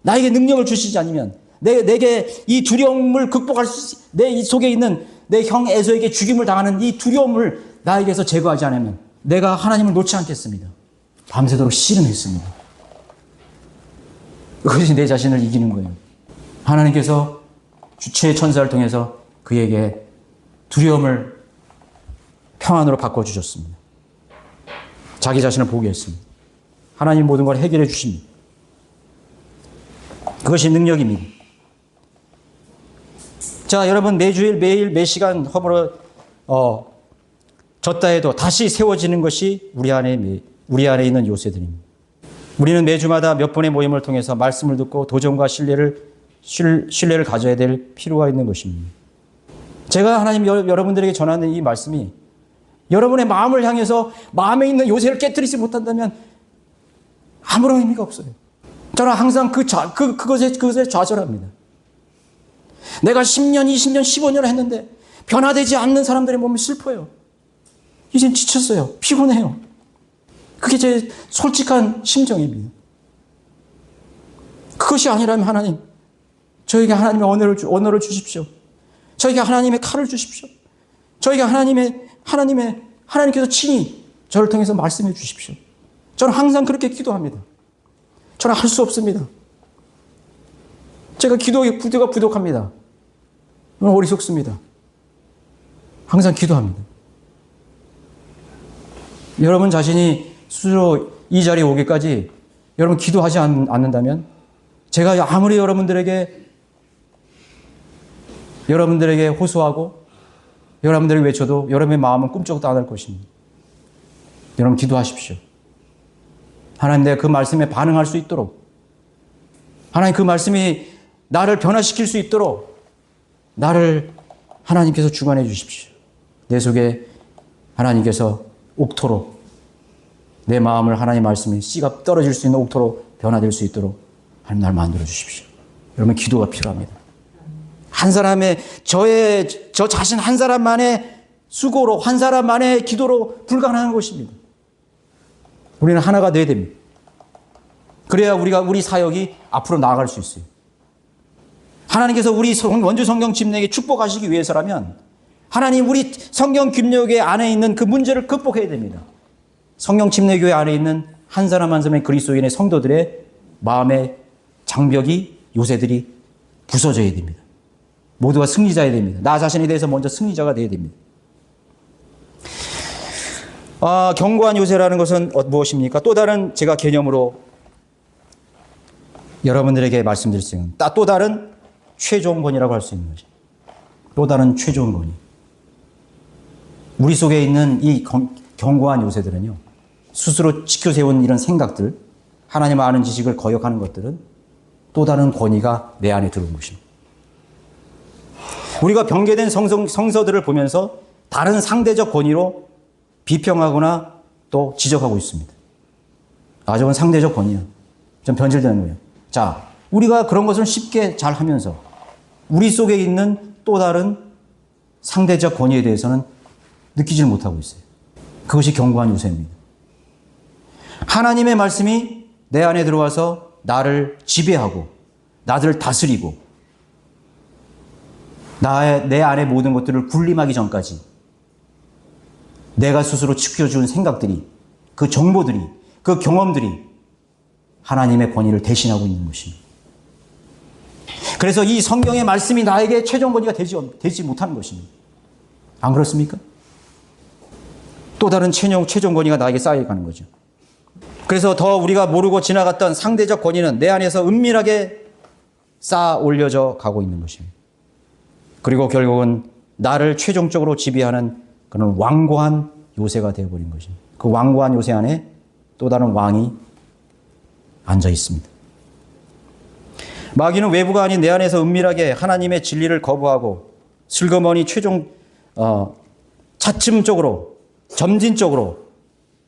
Speaker 1: 나에게 능력을 주시지 않으면, 내게 이 두려움을 극복할 수, 내 속에 있는 내 형 에서에게 죽임을 당하는 이 두려움을 나에게서 제거하지 않으면 내가 하나님을 놓지 않겠습니다. 밤새도록 씨름했습니다. 그것이 내 자신을 이기는 거예요. 하나님께서 주체의 천사를 통해서 그에게 두려움을 평안으로 바꿔주셨습니다. 자기 자신을 보게 했습니다. 하나님 모든 걸 해결해 주십니다. 그것이 능력입니다. 자, 여러분 매주일 매일 매시간 허물어 졌다 해도 다시 세워지는 것이 우리 안에 있는 요새들입니다. 우리는 매주마다 몇 번의 모임을 통해서 말씀을 듣고 도전과 신뢰를 가져야 될 필요가 있는 것입니다. 제가 하나님 여러분들에게 전하는 이 말씀이 여러분의 마음을 향해서 마음에 있는 요새를 깨뜨리지 못한다면 아무런 의미가 없어요. 저는 항상 그것에 좌절합니다. 내가 10년, 20년, 15년을 했는데 변화되지 않는 사람들의 몸이 슬퍼요. 이젠 지쳤어요. 피곤해요. 그게 제 솔직한 심정입니다. 그것이 아니라면 하나님, 저에게 하나님의 언어를 주십시오. 저에게 하나님의 칼을 주십시오. 저에게 하나님께서 친히 저를 통해서 말씀해 주십시오. 저는 항상 그렇게 기도합니다. 저는 할 수 없습니다. 제가 기도가 부족합니다. 어리석습니다. 항상 기도합니다. 여러분 자신이 스스로 이 자리에 오기까지 여러분 기도하지 않는다면 제가 아무리 여러분들에게 여러분들에게 호소하고 여러분들에게 외쳐도 여러분의 마음은 꿈쩍도 안 할 것입니다. 여러분 기도하십시오. 하나님, 내가 그 말씀에 반응할 수 있도록, 하나님 그 말씀이 나를 변화시킬 수 있도록 나를 하나님께서 주관해 주십시오. 내 속에 하나님께서 옥토로, 내 마음을 하나님의 말씀에 씨가 떨어질 수 있는 옥토로 변화될 수 있도록 하나님 나를 만들어 주십시오. 여러분 기도가 필요합니다. 한 사람의 저 자신 한 사람만의 수고로, 한 사람만의 기도로 불가능한 것입니다. 우리는 하나가 돼야 됩니다. 그래야 우리 사역이 앞으로 나아갈 수 있어요. 하나님께서 우리 원주 성경 침례에게 축복하시기 위해서라면 하나님 우리 성경 김례교회 안에 있는 그 문제를 극복해야 됩니다. 성경 침례교회 안에 있는 한 사람 한 사람의 그리스도인의 성도들의 마음의 장벽이, 요새들이 부서져야 됩니다. 모두가 승리자여야 됩니다. 나 자신에 대해서 먼저 승리자가 되어야 됩니다. 견고한 요새라는 것은 무엇입니까? 또 다른 제가 개념으로 여러분들에게 말씀드릴 수 있는 또 다른 최종 권위라고 할 수 있는 것이, 또 다른 최종 권위. 우리 속에 있는 이 견고한 요새들은요, 스스로 지켜세운 이런 생각들, 하나님 아는 지식을 거역하는 것들은 또 다른 권위가 내 안에 들어온 것입니다. 우리가 변개된 성서들을 보면서 다른 상대적 권위로 비평하거나 또 지적하고 있습니다. 저건 상대적 권위야. 좀 변질되는 거예요. 자, 우리가 그런 것을 쉽게 잘 하면서 우리 속에 있는 또 다른 상대적 권위에 대해서는 느끼질 못하고 있어요. 그것이 견고한 요새입니다. 하나님의 말씀이 내 안에 들어와서 나를 지배하고 나를 다스리고 내 안의 모든 것들을 군림하기 전까지 내가 스스로 지켜준 생각들이, 그 정보들이, 그 경험들이 하나님의 권위를 대신하고 있는 것입니다. 그래서 이 성경의 말씀이 나에게 최종 권위가 되지 못하는 것입니다. 안 그렇습니까? 또 다른 최종 권위가 나에게 쌓여가는 거죠. 그래서 더 우리가 모르고 지나갔던 상대적 권위는 내 안에서 은밀하게 쌓아 올려져 가고 있는 것입니다. 그리고 결국은 나를 최종적으로 지배하는 그런 완고한 요새가 되어버린 것입니다. 그 완고한 요새 안에 또 다른 왕이 앉아 있습니다. 마귀는 외부가 아닌 내 안에서 은밀하게 하나님의 진리를 거부하고 슬그머니 차츰적으로, 점진적으로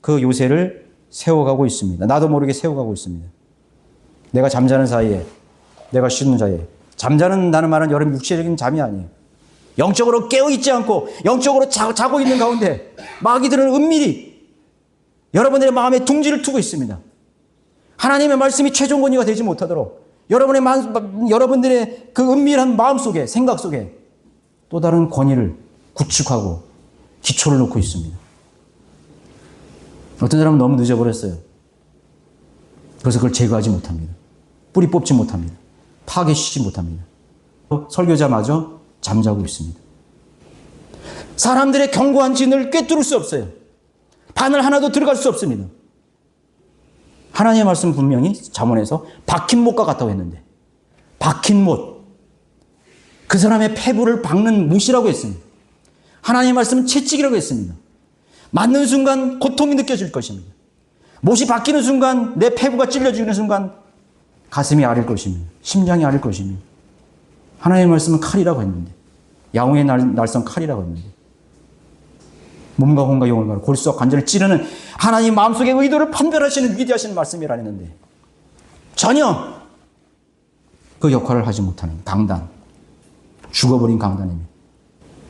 Speaker 1: 그 요새를 세워가고 있습니다. 나도 모르게 세워가고 있습니다. 내가 잠자는 사이에, 내가 쉬는 사이에. 잠자는다는 말은 여러분 육체적인 잠이 아니에요. 영적으로 깨어있지 않고 영적으로 자고 있는 가운데 마귀들은 은밀히 여러분들의 마음에 둥지를 두고 있습니다. 하나님의 말씀이 최종 권위가 되지 못하도록 여러분들의 그 은밀한 마음 속에, 생각 속에 또 다른 권위를 구축하고 기초를 놓고 있습니다. 어떤 사람은 너무 늦어버렸어요. 그래서 그걸 제거하지 못합니다. 뿌리 뽑지 못합니다. 파괴시키지 못합니다. 설교자마저 잠자고 있습니다. 사람들의 견고한 진을 꿰뚫을 수 없어요. 바늘 하나도 들어갈 수 없습니다. 하나님의 말씀 분명히 잠언에서 박힌 못과 같다고 했는데, 박힌 못, 그 사람의 폐부를 박는 못이라고 했습니다. 하나님의 말씀은 채찍이라고 했습니다. 맞는 순간 고통이 느껴질 것입니다. 못이 박히는 순간, 내 폐부가 찔려지는 순간 가슴이 아릴 것입니다. 심장이 아릴 것입니다. 하나님의 말씀은 칼이라고 했는데, 야옹의 날선 칼이라고 했는데, 몸과魂과 영을 가로 골수와 관절을 찌르는 하나님 마음속의 의도를 판별하시는 위대하신 말씀이라 했는데 전혀 그 역할을 하지 못하는 강단, 죽어버린 강단입니다.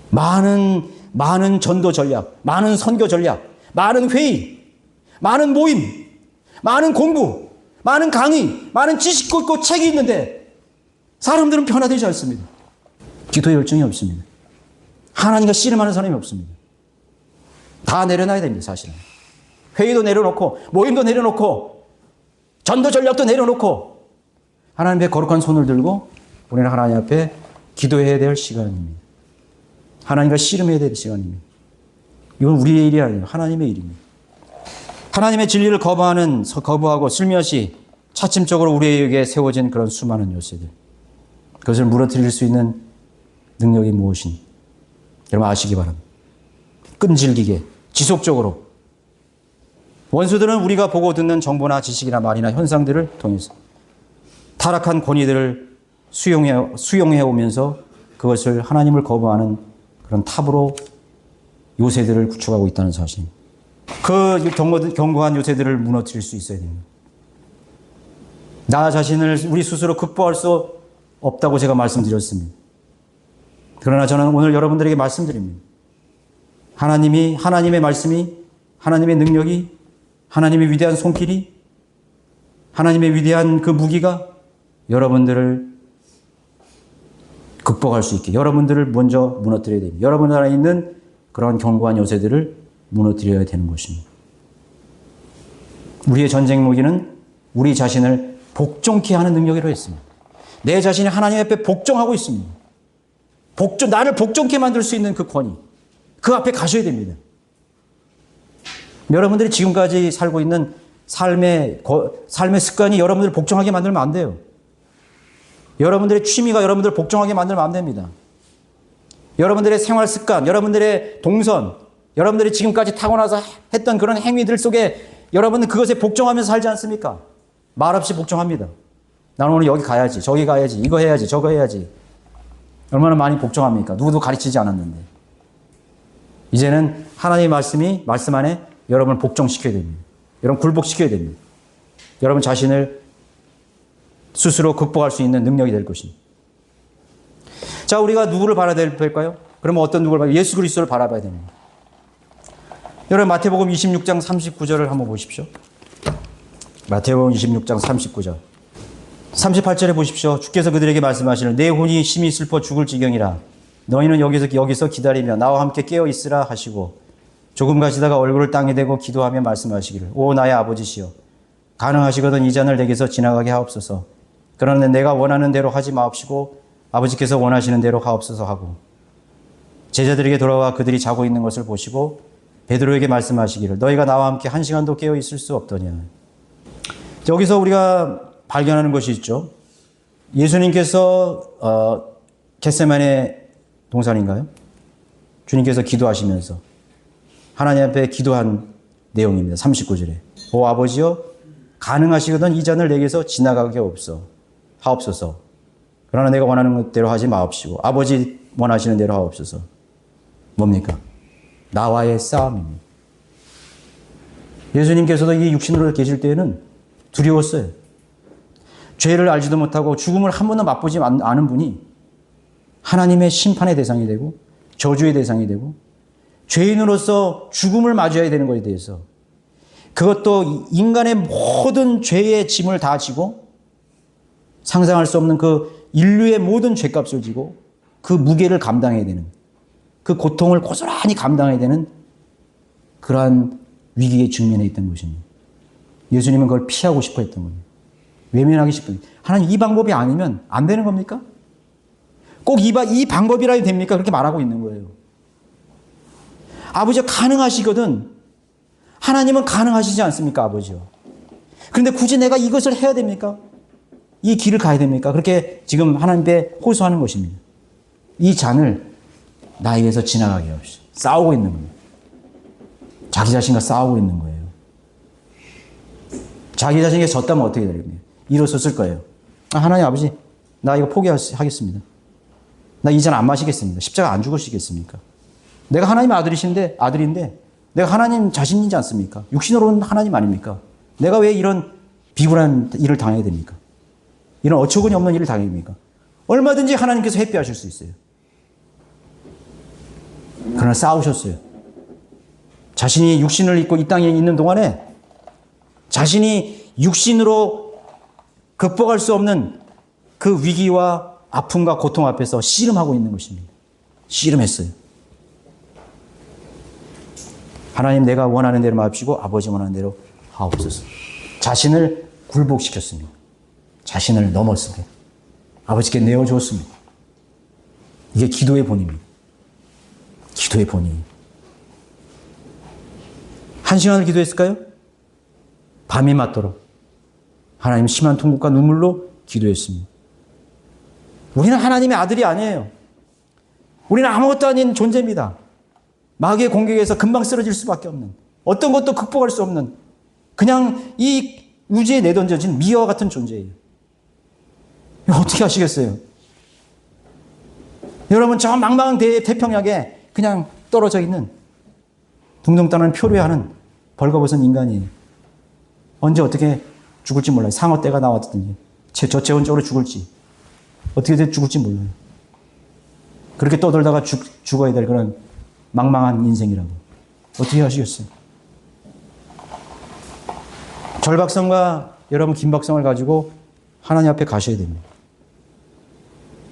Speaker 1: 많은 전도 전략, 많은 선교 전략, 많은 회의, 많은 모임, 많은 공부, 많은 강의, 많은 지식도 있고 책이 있는데 사람들은 변화되지 않습니다. 기도의 열정이 없습니다. 하나님과 씨름하는 사람이 없습니다. 다 내려놔야 됩니다, 사실은. 회의도 내려놓고, 모임도 내려놓고, 전도 전략도 내려놓고, 하나님의 거룩한 손을 들고, 우리는 하나님 앞에 기도해야 될 시간입니다. 하나님과 씨름해야 될 시간입니다. 이건 우리의 일이 아니에요. 하나님의 일입니다. 하나님의 진리를 거부하고 슬며시 차츰적으로 우리에게 세워진 그런 수많은 요새들. 그것을 무너뜨릴 수 있는 능력이 무엇인지 여러분 아시기 바랍니다. 끈질기게 지속적으로 원수들은 우리가 보고 듣는 정보나 지식이나 말이나 현상들을 통해서 타락한 권위들을 수용해 오면서 그것을 하나님을 거부하는 그런 탑으로 요새들을 구축하고 있다는 사실입니다. 그 견고한 요새들을 무너뜨릴 수 있어야 됩니다. 나 자신을 우리 스스로 극복할 수 없다고 제가 말씀드렸습니다. 그러나 저는 오늘 여러분들에게 말씀드립니다. 하나님의 말씀이, 하나님의 능력이, 하나님의 위대한 손길이, 하나님의 위대한 그 무기가 여러분들을 극복할 수 있게 여러분들을 먼저 무너뜨려야 됩니다. 여러분 안에 있는 그런 견고한 요새들을 무너뜨려야 되는 것입니다. 우리의 전쟁 무기는 우리 자신을 복종케 하는 능력이라고 했습니다. 내 자신이 하나님 앞에 복종하고 있습니다. 나를 복종케 만들 수 있는 그 권위, 그 앞에 가셔야 됩니다. 여러분들이 지금까지 살고 있는 삶의 습관이 여러분들을 복종하게 만들면 안 돼요. 여러분들의 취미가 여러분들을 복종하게 만들면 안 됩니다. 여러분들의 생활 습관, 여러분들의 동선, 여러분들이 지금까지 타고나서 했던 그런 행위들 속에 여러분은 그것에 복종하면서 살지 않습니까? 말없이 복종합니다. 나는 오늘 여기 가야지, 저기 가야지, 이거 해야지, 저거 해야지. 얼마나 많이 복종합니까? 누구도 가르치지 않았는데. 이제는 하나님의 말씀 안에 여러분을 복종시켜야 됩니다. 여러분 굴복시켜야 됩니다. 여러분 자신을 스스로 극복할 수 있는 능력이 될 것입니다. 자, 우리가 누구를 바라봐야 될까요? 그러면 어떤 누구를 바라봐야 예수 그리스도를 바라봐야 됩니다. 여러분 마태복음 26장 39절을 한번 보십시오. 마태복음 26장 39절. 38절에 보십시오. 주께서 그들에게 말씀하시는 내 혼이 심히 슬퍼 죽을 지경이라 너희는 여기서 기다리며 나와 함께 깨어 있으라 하시고 조금 가시다가 얼굴을 땅에 대고 기도하며 말씀하시기를 오 나의 아버지시여 가능하시거든 이 잔을 내게서 지나가게 하옵소서. 그러나 내가 원하는 대로 하지 마옵시고 아버지께서 원하시는 대로 하옵소서 하고 제자들에게 돌아와 그들이 자고 있는 것을 보시고 베드로에게 말씀하시기를 너희가 나와 함께 한 시간도 깨어 있을 수 없더냐. 여기서 우리가 발견하는 것이 있죠. 예수님께서 겟세마네 동산인가요? 주님께서 기도하시면서 하나님 앞에 기도한 내용입니다. 39절에 오 아버지여 가능하시거든 이 잔을 내게서 지나가게 하옵소서. 그러나 내가 원하는 대로 하지 마옵시고 아버지 원하시는 대로 하옵소서. 뭡니까? 나와의 싸움입니다. 예수님께서도 이 육신으로 계실 때에는 두려웠어요. 죄를 알지도 못하고 죽음을 한 번도 맛보지 않은 분이 하나님의 심판의 대상이 되고 저주의 대상이 되고 죄인으로서 죽음을 맞이해야 되는 것에 대해서 그것도 인간의 모든 죄의 짐을 다 지고 상상할 수 없는 그 인류의 모든 죄값을 지고 그 무게를 감당해야 되는 그 고통을 고스란히 감당해야 되는 그러한 위기에 직면해 있던 것입니다. 예수님은 그걸 피하고 싶어 했던 겁니다. 외면하기 싶은 하나님 이 방법이 아니면 안 되는 겁니까? 꼭 이 방법이라도 됩니까? 그렇게 말하고 있는 거예요. 아버지가 가능하시거든. 하나님은 가능하시지 않습니까? 아버지요. 그런데 굳이 내가 이것을 해야 됩니까? 이 길을 가야 됩니까? 그렇게 지금 하나님께 호소하는 것입니다. 이 잔을 나에게서 지나가게 하옵시오. 싸우고 있는 겁니다. 자기 자신과 싸우고 있는 거예요. 자기 자신에게 졌다면 어떻게 되겠네요? 일어섰을 거예요. 하나님 아버지, 나 이거 포기하겠습니다. 나 이 잔 안 마시겠습니다. 십자가 안 죽으시겠습니까? 내가 하나님의 아들인데 내가 하나님 자신이지 않습니까? 육신으로는 하나님 아닙니까? 내가 왜 이런 비굴한 일을 당해야 됩니까? 이런 어처구니 없는 일을 당해야 됩니까? 얼마든지 하나님께서 회피하실 수 있어요. 그러나 싸우셨어요. 자신이 육신을 입고 이 땅에 있는 동안에 자신이 육신으로 극복할 수 없는 그 위기와 아픔과 고통 앞에서 씨름하고 있는 것입니다. 씨름했어요. 하나님 내가 원하는 대로 마옵시고 아버지 원하는 대로 하옵소서. 자신을 굴복시켰습니다. 자신을 넘었습니다. 아버지께 내어주었습니다. 이게 기도의 본입니다. 기도의 본이. 한 시간을 기도했을까요? 밤이 맞도록 하나님 심한 통곡과 눈물로 기도했습니다. 우리는 하나님의 아들이 아니에요. 우리는 아무것도 아닌 존재입니다. 마귀의 공격에서 금방 쓰러질 수밖에 없는, 어떤 것도 극복할 수 없는, 그냥 이 우주에 내던져진 미어와 같은 존재예요. 어떻게 하시겠어요? 여러분, 저 망망한 태평양에 그냥 떨어져 있는 둥둥 떠는 표류하는 벌거벗은 인간이에요. 언제 어떻게 죽을지 몰라요. 상어 떼가 나왔더니 저체온적으로 죽을지, 어떻게 죽을지 몰라요. 그렇게 떠돌다가 죽어야 될 그런 망망한 인생이라고. 어떻게 하시겠어요? 절박성과 여러분 긴박성을 가지고 하나님 앞에 가셔야 됩니다.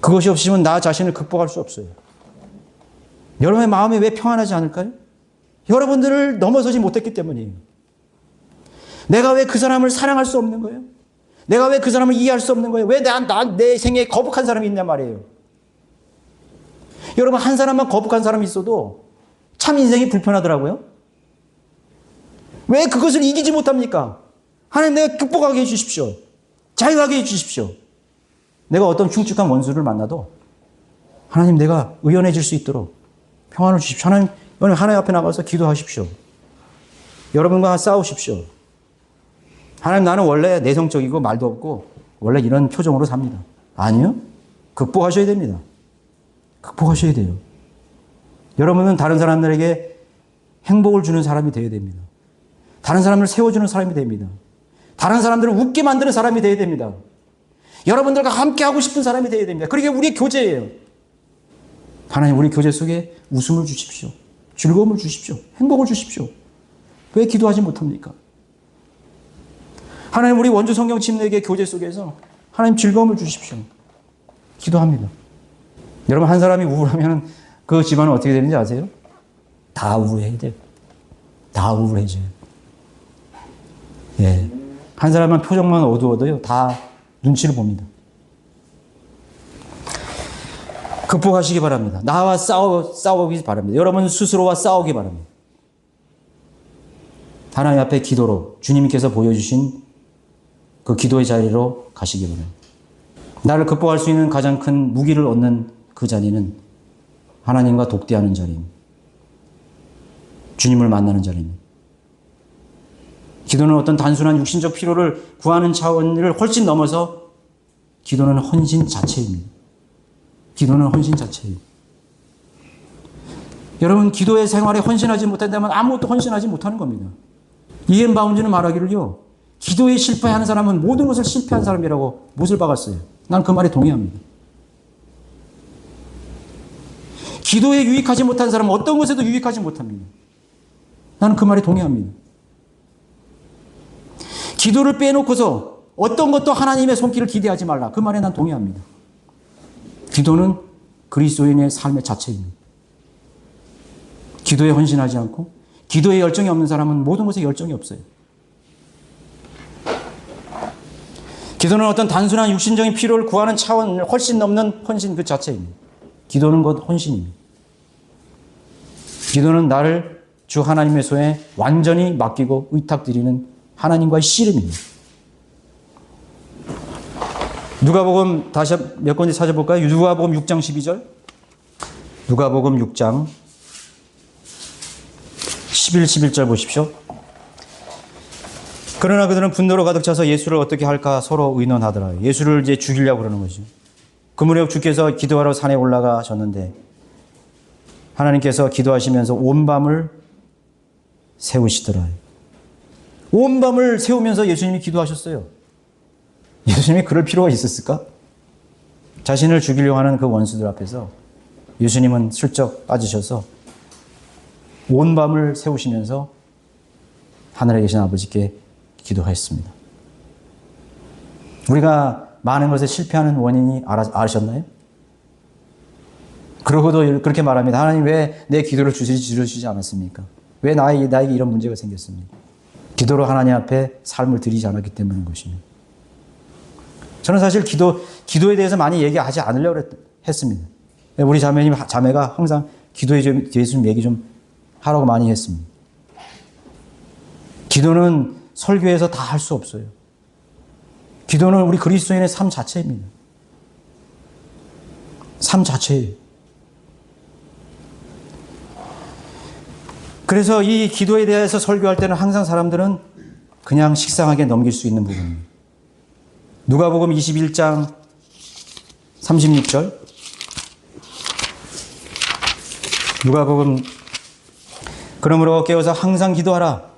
Speaker 1: 그것이 없으면 나 자신을 극복할 수 없어요. 여러분의 마음이 왜 평안하지 않을까요? 여러분들을 넘어서지 못했기 때문이에요. 내가 왜 그 사람을 사랑할 수 없는 거예요? 내가 왜 그 사람을 이해할 수 없는 거예요? 왜 내 생애에 거북한 사람이 있냔 말이에요. 여러분, 한 사람만 거북한 사람이 있어도 참 인생이 불편하더라고요. 왜 그것을 이기지 못합니까? 하나님, 내가 극복하게 해주십시오. 자유하게 해주십시오. 내가 어떤 흉측한 원수를 만나도 하나님, 내가 의연해질 수 있도록 평안을 주십시오. 하나님 앞에 나가서 기도하십시오. 여러분과 싸우십시오. 하나님, 나는 원래 내성적이고 말도 없고 원래 이런 표정으로 삽니다. 아니요. 극복하셔야 됩니다. 극복하셔야 돼요. 여러분은 다른 사람들에게 행복을 주는 사람이 되어야 됩니다. 다른 사람을 세워주는 사람이 됩니다. 다른 사람들을 웃게 만드는 사람이 되어야 됩니다. 여러분들과 함께 하고 싶은 사람이 되어야 됩니다. 그게 우리의 교제예요. 하나님, 우리 교제 속에 웃음을 주십시오. 즐거움을 주십시오. 행복을 주십시오. 왜 기도하지 못합니까? 하나님, 우리 원주 성경 침례의 교제 속에서 하나님 즐거움을 주십시오. 기도합니다. 여러분, 한 사람이 우울하면 그 집안은 어떻게 되는지 아세요? 다 우울해야 돼요. 다 우울해져요. 예. 한 사람만 표정만 어두워도요, 다 눈치를 봅니다. 극복하시기 바랍니다. 나와 싸우기 바랍니다. 여러분 스스로와 싸우기 바랍니다. 하나님 앞에 기도로 주님께서 보여주신 그 기도의 자리로 가시기 바랍니다. 나를 극복할 수 있는 가장 큰 무기를 얻는 그 자리는 하나님과 독대하는 자리입니다. 주님을 만나는 자리입니다. 기도는 어떤 단순한 육신적 필요를 구하는 차원을 훨씬 넘어서 기도는 헌신 자체입니다. 기도는 헌신 자체예요. 여러분, 기도의 생활에 헌신하지 못한다면 아무것도 헌신하지 못하는 겁니다. 이엔 바운즈는 말하기를요, 기도에 실패하는 사람은 모든 것을 실패한 사람이라고 못을 박았어요. 난 그 말에 동의합니다. 기도에 유익하지 못한 사람은 어떤 것에도 유익하지 못합니다. 나는 그 말에 동의합니다. 기도를 빼놓고서 어떤 것도 하나님의 손길을 기대하지 말라. 그 말에 난 동의합니다. 기도는 그리스도인의 삶의 자체입니다. 기도에 헌신하지 않고 기도에 열정이 없는 사람은 모든 것에 열정이 없어요. 기도는 어떤 단순한 육신적인 필요를 구하는 차원을 훨씬 넘는 헌신 그 자체입니다. 기도는 곧 헌신입니다. 기도는 나를 주 하나님의 손에 완전히 맡기고 의탁드리는 하나님과의 씨름입니다. 누가복음 다시 몇 군데 찾아볼까요? 누가복음 6장 12절. 누가복음 6장 11절 보십시오. 그러나 그들은 분노로 가득 차서 예수를 어떻게 할까 서로 의논하더라. 예수를 이제 죽이려고 그러는 거죠. 그 무렵 주께서 기도하러 산에 올라가셨는데 하나님께서 기도하시면서 온 밤을 세우시더라. 온 밤을 세우면서 예수님이 기도하셨어요. 예수님이 그럴 필요가 있었을까? 자신을 죽이려고 하는 그 원수들 앞에서 예수님은 슬쩍 빠지셔서 온 밤을 세우시면서 하늘에 계신 아버지께 기도하였습니다. 우리가 많은 것에 실패하는 원인이 아셨나요? 그러고도 그렇게 말합니다. 하나님, 왜 내 기도를 들어주지 않았습니까? 왜 나에게 이런 문제가 생겼습니까? 기도로 하나님 앞에 삶을 드리지 않았기 때문인 것입니다. 저는 사실 기도에 대해서 많이 얘기하지 않으려고 했습니다. 우리 자매가 항상 기도에 대해서 좀 얘기 좀 하라고 많이 했습니다. 기도는 설교에서 다 할 수 없어요. 기도는 우리 그리스도인의 삶 자체입니다. 삶 자체예요. 그래서 이 기도에 대해서 설교할 때는 항상 사람들은 그냥 식상하게 넘길 수 있는 부분입니다. 누가복음 21장 36절. 누가복음 그러므로 깨어서 항상 기도하라.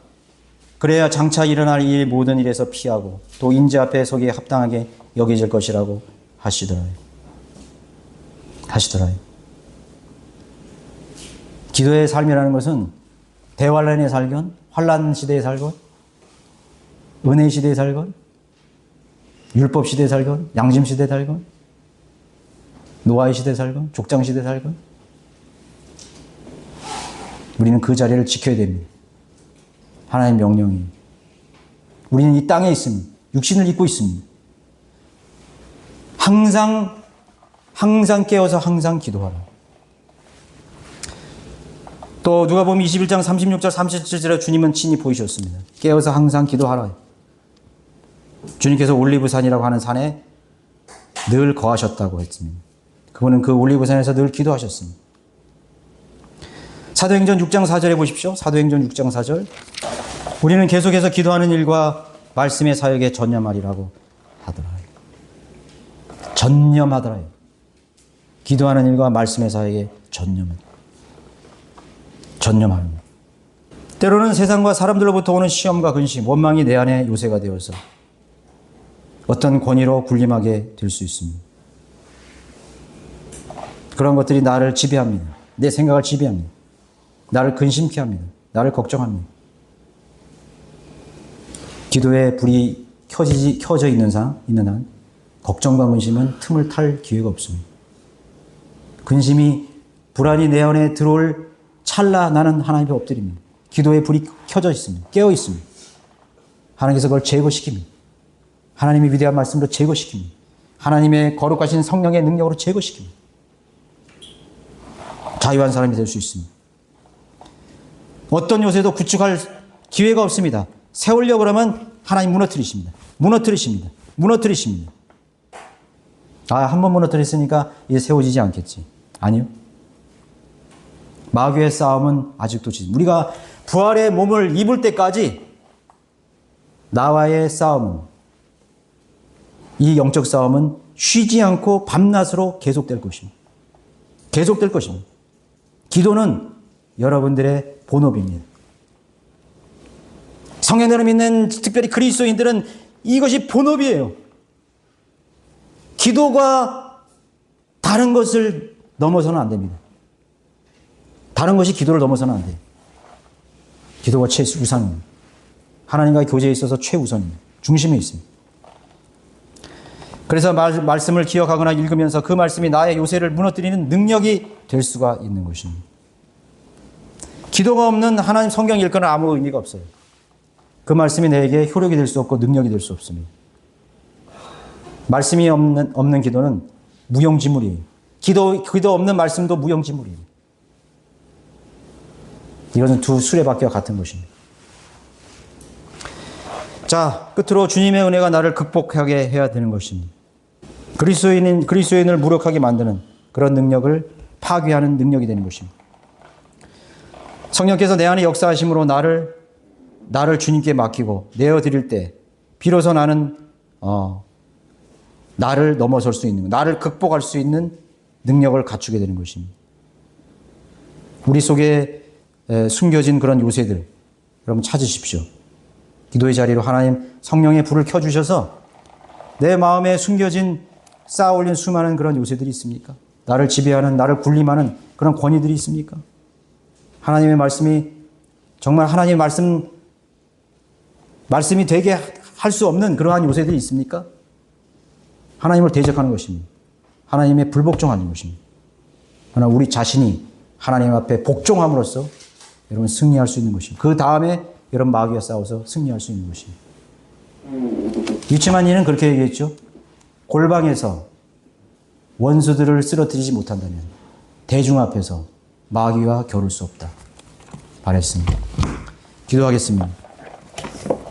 Speaker 1: 그래야 장차 일어날 일 모든 일에서 피하고 또 인재 앞에 서기에 합당하게 여겨질 것이라고 하시더라요. 기도의 삶이라는 것은 대환란에 살건, 환란 시대에 살건, 은혜 시대에 살건, 율법 시대에 살건, 양심 시대에 살건, 노아의 시대에 살건, 족장 시대에 살건, 우리는 그 자리를 지켜야 됩니다. 하나님의 명령이. 우리는 이 땅에 있습니다. 육신을 입고 있습니다. 항상 깨어서 항상 기도하라. 또 누가복음 21장 36절 37절에 주님은 친히 보이셨습니다. 깨어서 항상 기도하라. 주님께서 올리브산이라고 하는 산에 늘 거하셨다고 했습니다. 그분은 그 올리브산에서 늘 기도하셨습니다. 사도행전 6장 4절에 보십시오. 사도행전 6장 4절. 우리는 계속해서 기도하는 일과 말씀의 사역에 전념하리라고 하더라. 전념하더라. 기도하는 일과 말씀의 사역에 전념하는 것. 때로는 세상과 사람들로부터 오는 시험과 근심, 원망이 내 안에 요새가 되어서 어떤 권위로 군림하게 될 수 있습니다. 그런 것들이 나를 지배합니다. 내 생각을 지배합니다. 나를 근심케 합니다. 나를 걱정합니다. 기도에 불이 켜져 있는 한 걱정과 근심은 틈을 탈 기회가 없습니다. 근심이 불안이 내 안에 들어올 찰나 나는 하나님 앞에 엎드립니다. 기도에 불이 켜져 있습니다. 깨어 있습니다. 하나님께서 그걸 제거시킵니다. 하나님의 위대한 말씀으로 제거시킵니다. 하나님의 거룩하신 성령의 능력으로 제거시킵니다. 자유한 사람이 될 수 있습니다. 어떤 요새도 구축할 기회가 없습니다. 세우려고 그러면 하나님 무너뜨리십니다. 한 번 무너뜨렸으니까 이제 세워지지 않겠지. 아니요. 마귀의 싸움은 아직도 지금 우리가 부활의 몸을 입을 때까지 나와의 싸움은, 이 영적 싸움은 쉬지 않고 밤낮으로 계속될 것입니다. 기도는 여러분들의 본업입니다. 성령님을 믿는 특별히 그리스도인들은 이것이 본업이에요. 기도가 다른 것을 넘어서는 안 됩니다. 다른 것이 기도를 넘어서는 안 돼요. 기도가 최우선입니다. 하나님과의 교제에 있어서 최우선입니다. 중심에 있습니다. 그래서 말씀을 기억하거나 읽으면서 그 말씀이 나의 요새를 무너뜨리는 능력이 될 수가 있는 것입니다. 기도가 없는 하나님 성경 읽거나 아무 의미가 없어요. 그 말씀이 내게 효력이 될 수 없고 능력이 될 수 없습니다. 말씀이 없는 기도는 무용지물이에요. 기도 없는 말씀도 무용지물이에요. 이것은 두 수레바퀴와 같은 것입니다. 자, 끝으로 주님의 은혜가 나를 극복하게 해야 되는 것입니다. 그리스도인을 무력하게 만드는 그런 능력을 파괴하는 능력이 되는 것입니다. 성령께서 내 안에 역사하심으로 나를 주님께 맡기고 내어드릴 때 비로소 나는 나를 넘어설 수 있는, 나를 극복할 수 있는 능력을 갖추게 되는 것입니다. 우리 속에 숨겨진 그런 요새들 여러분 찾으십시오. 기도의 자리로 하나님 성령의 불을 켜주셔서 내 마음에 숨겨진 쌓아 올린 수많은 그런 요새들이 있습니까? 나를 지배하는, 나를 군림하는 그런 권위들이 있습니까? 하나님의 말씀이 정말 하나님의 말씀이 되게 할 수 없는 그러한 요새들이 있습니까? 하나님을 대적하는 것입니다. 하나님의 불복종하는 것입니다. 그러나 우리 자신이 하나님 앞에 복종함으로써 여러분 승리할 수 있는 것입니다. 그 다음에 여러분 마귀와 싸워서 승리할 수 있는 것입니다. 유치만이는 그렇게 얘기했죠. 골방에서 원수들을 쓰러뜨리지 못한다면 대중 앞에서 마귀와 겨룰 수 없다 말했습니다. 기도하겠습니다.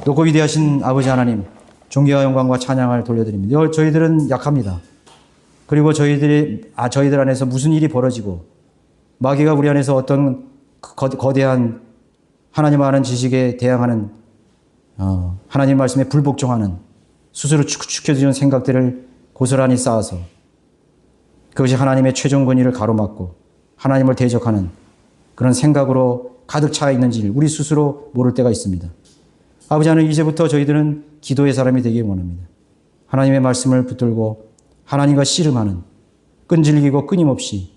Speaker 1: 높고 위대하신 아버지 하나님, 존귀와 영광과 찬양을 돌려드립니다. 저희들은 약합니다. 그리고 저희들 안에서 무슨 일이 벌어지고 마귀가 우리 안에서 어떤 거대한 하나님 아는 지식에 대항하는 하나님 말씀에 불복종하는 스스로 축축해지는 생각들을 고스란히 쌓아서 그것이 하나님의 최종 권위를 가로막고 하나님을 대적하는 그런 생각으로 가득 차 있는지 우리 스스로 모를 때가 있습니다. 아버지 하나님, 이제부터 저희들은 기도의 사람이 되길 원합니다. 하나님의 말씀을 붙들고 하나님과 씨름하는, 끈질기고 끊임없이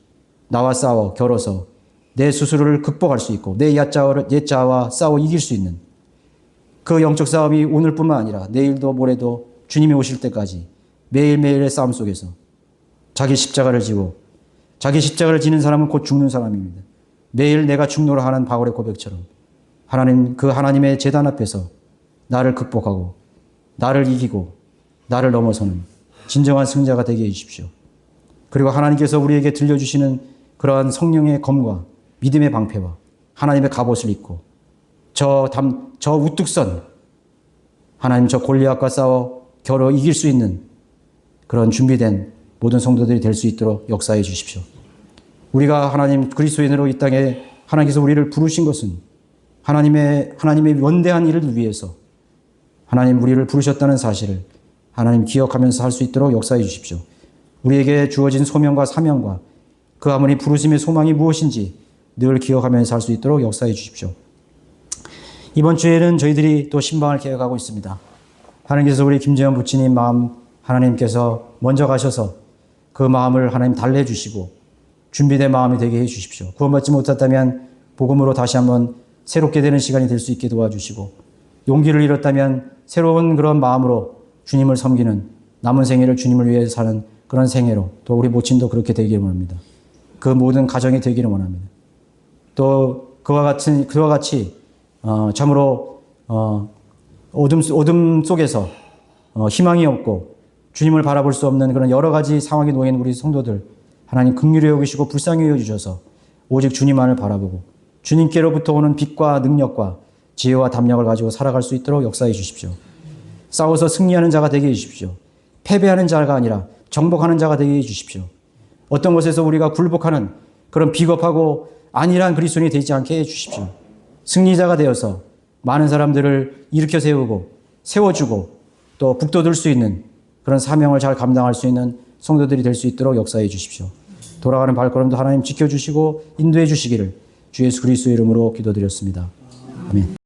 Speaker 1: 나와 싸워 겨뤄서 내 스스로를 극복할 수 있고 내 옛자와 싸워 이길 수 있는 그 영적 싸움이 오늘뿐만 아니라 내일도 모레도 주님이 오실 때까지 매일매일의 싸움 속에서 자기 십자가를 지고, 자기 십자가를 지는 사람은 곧 죽는 사람입니다. 매일 내가 죽노라 하는 바울의 고백처럼 하나님, 그 하나님의 제단 앞에서 나를 극복하고 나를 이기고 나를 넘어서는 진정한 승자가 되게 해주십시오. 그리고 하나님께서 우리에게 들려주시는 그러한 성령의 검과 믿음의 방패와 하나님의 갑옷을 입고 저 우뚝선 하나님 저 골리앗과 싸워 겨뤄 이길 수 있는 그런 준비된 모든 성도들이 될 수 있도록 역사해 주십시오. 우리가 하나님 그리스도인으로 이 땅에 하나님께서 우리를 부르신 것은 하나님의 원대한 일을 위해서 하나님 우리를 부르셨다는 사실을 하나님 기억하면서 할 수 있도록 역사해 주십시오. 우리에게 주어진 소명과 사명과 그 아무리 부르심의 소망이 무엇인지 늘 기억하면서 할 수 있도록 역사해 주십시오. 이번 주에는 저희들이 또 신방을 계획하고 있습니다. 하나님께서 우리 김재현 부치님 마음 하나님께서 먼저 가셔서 그 마음을 하나님 달래 주시고 준비된 마음이 되게 해 주십시오. 구원받지 못했다면 복음으로 다시 한번 새롭게 되는 시간이 될 수 있게 도와주시고, 용기를 잃었다면 새로운 그런 마음으로 주님을 섬기는 남은 생애를 주님을 위해 사는 그런 생애로, 또 우리 모친도 그렇게 되기를 원합니다. 그 모든 가정이 되기를 원합니다. 또 그와 같이 참으로 어둠 속에서 희망이 없고 주님을 바라볼 수 없는 그런 여러 가지 상황에 놓인 우리 성도들 하나님 긍휼히 여기시고 불쌍히 여기셔서 오직 주님만을 바라보고 주님께로부터 오는 빛과 능력과 지혜와 담력을 가지고 살아갈 수 있도록 역사해 주십시오. 싸워서 승리하는 자가 되게 해 주십시오. 패배하는 자가 아니라 정복하는 자가 되게 해 주십시오. 어떤 것에서 우리가 굴복하는 그런 비겁하고 안일한 그리스도인이 되지 않게 해 주십시오. 승리자가 되어서 많은 사람들을 일으켜 세워주고 또 북돋을 수 있는 그런 사명을 잘 감당할 수 있는 성도들이 될 수 있도록 역사해 주십시오. 돌아가는 발걸음도 하나님 지켜주시고 인도해 주시기를 주 예수 그리스도의 이름으로 기도드렸습니다. 아멘.